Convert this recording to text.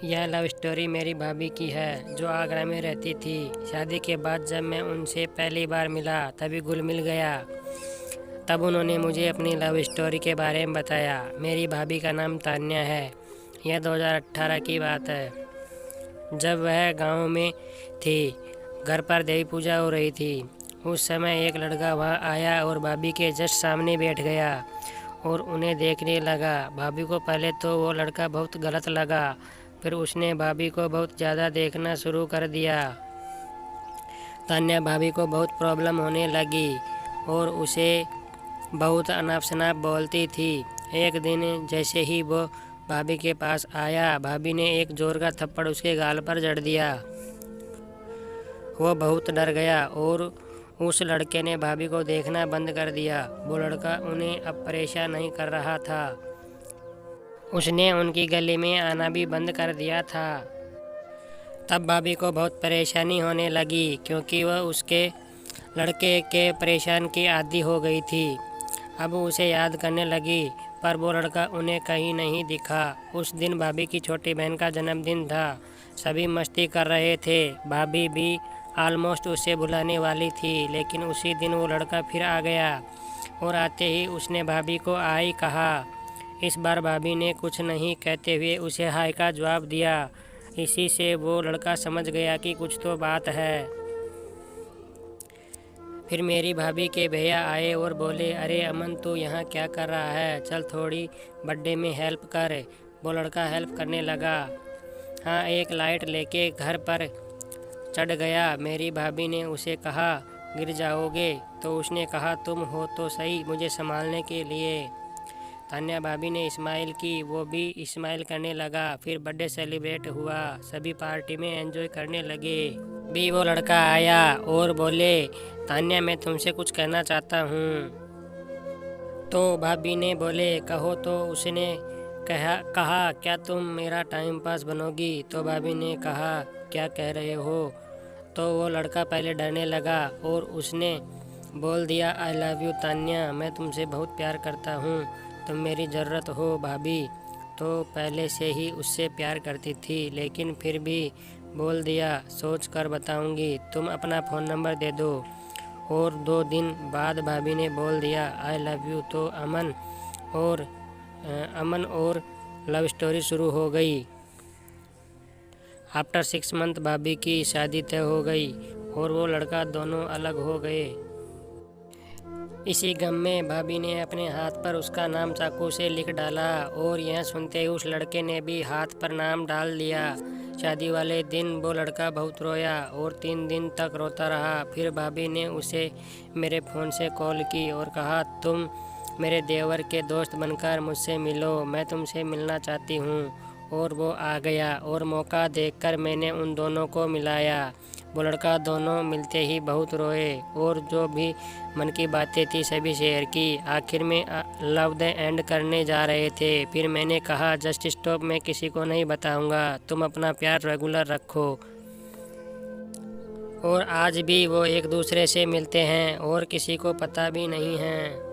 यह love story मेरी भाभी की है जो आगरा में रहती थी। शादी के बाद जब मैं उनसे पहली बार मिला तभी घुल मिल गया। तब उन्होंने मुझे अपनी लव स्टोरी के बारे में बताया। मेरी भाभी का नाम तान्या है। यह 2018 की बात है, जब वह गांव में थी। घर पर देवी पूजा हो रही थी। उस समय एक लड़का वहां आया और भाभी के जस्ट सामने बैठ गया और उन्हें देखने लगा। भाभी को पहले तो वो लड़का बहुत गलत लगा, फिर उसने भाभी को बहुत ज़्यादा देखना शुरू कर दिया। तान्या भाभी को बहुत प्रॉब्लम होने लगी और उसे बहुत अनाप शनाप बोलती थी। एक दिन जैसे ही वो भाभी के पास आया, भाभी ने एक जोर का थप्पड़ उसके गाल पर जड़ दिया। वो बहुत डर गया और उस लड़के ने भाभी को देखना बंद कर दिया। वो लड़का उन्हें अब परेशान नहीं कर रहा था, उसने उनकी गली में आना भी बंद कर दिया था। तब भाभी को बहुत परेशानी होने लगी क्योंकि वह उसके लड़के के परेशान की आदी हो गई थी। अब उसे याद करने लगी, पर वो लड़का उन्हें कहीं नहीं दिखा। उस दिन भाभी की छोटी बहन का जन्मदिन था। सभी मस्ती कर रहे थे। भाभी भी ऑलमोस्ट उसे बुलाने वाली थी, लेकिन उसी दिन वो लड़का फिर आ गया और आते ही उसने भाभी को आई कहा। इस बार भाभी ने कुछ नहीं कहते हुए उसे हाय का जवाब दिया। इसी से वो लड़का समझ गया कि कुछ तो बात है। फिर मेरी भाभी के भैया आए और बोले, अरे अमन, तू यहाँ क्या कर रहा है? चल थोड़ी बर्थडे में हेल्प कर। वो लड़का हेल्प करने लगा। हाँ, एक लाइट लेके घर पर चढ़ गया। मेरी भाभी ने उसे कहा, गिर जाओगे? तो उसने कहा, तुम हो तो सही मुझे संभालने के लिए। तान्या भाभी ने स्माइल की, वो भी स्माइल करने लगा। फिर बर्थडे सेलिब्रेट हुआ। सभी पार्टी में एंजॉय करने लगे। भी वो लड़का आया और बोले, तान्या, मैं तुमसे कुछ कहना चाहता हूँ। तो भाभी ने बोले, कहो। तो उसने कहा, क्या तुम मेरा टाइम पास बनोगी? तो भाभी ने कहा, क्या कह रहे हो? तो वो लड़का पहले डरने लगा और उसने बोल दिया, आई लव यू तान्या, मैं तुमसे बहुत प्यार करता हूँ, तुम मेरी ज़रूरत हो। भाभी तो पहले से ही उससे प्यार करती थी, लेकिन फिर भी बोल दिया, सोच कर बताऊँगी, तुम अपना फ़ोन नंबर दे दो। और 2 दिन बाद भाभी ने बोल दिया, आई लव यू। तो अमन और लव स्टोरी शुरू हो गई। आफ्टर 6 मंथ भाभी की शादी तय हो गई और वो लड़का दोनों अलग हो गए। इसी गम में भाभी ने अपने हाथ पर उसका नाम चाकू से लिख डाला और यह सुनते ही उस लड़के ने भी हाथ पर नाम डाल दिया। शादी वाले दिन वो लड़का बहुत रोया और 3 दिन तक रोता रहा। फिर भाभी ने उसे मेरे फ़ोन से कॉल की और कहा, तुम मेरे देवर के दोस्त बनकर मुझसे मिलो, मैं तुमसे मिलना चाहती हूँ। और वो आ गया और मौका देखकर मैंने उन दोनों को मिलाया। वो लड़का दोनों मिलते ही बहुत रोए और जो भी मन की बातें थी सभी शेयर की। आखिर में लव द एंड करने जा रहे थे। फिर मैंने कहा, जस्ट स्टॉप, मैं किसी को नहीं बताऊंगा, तुम अपना प्यार रेगुलर रखो। और आज भी वो एक दूसरे से मिलते हैं और किसी को पता भी नहीं है।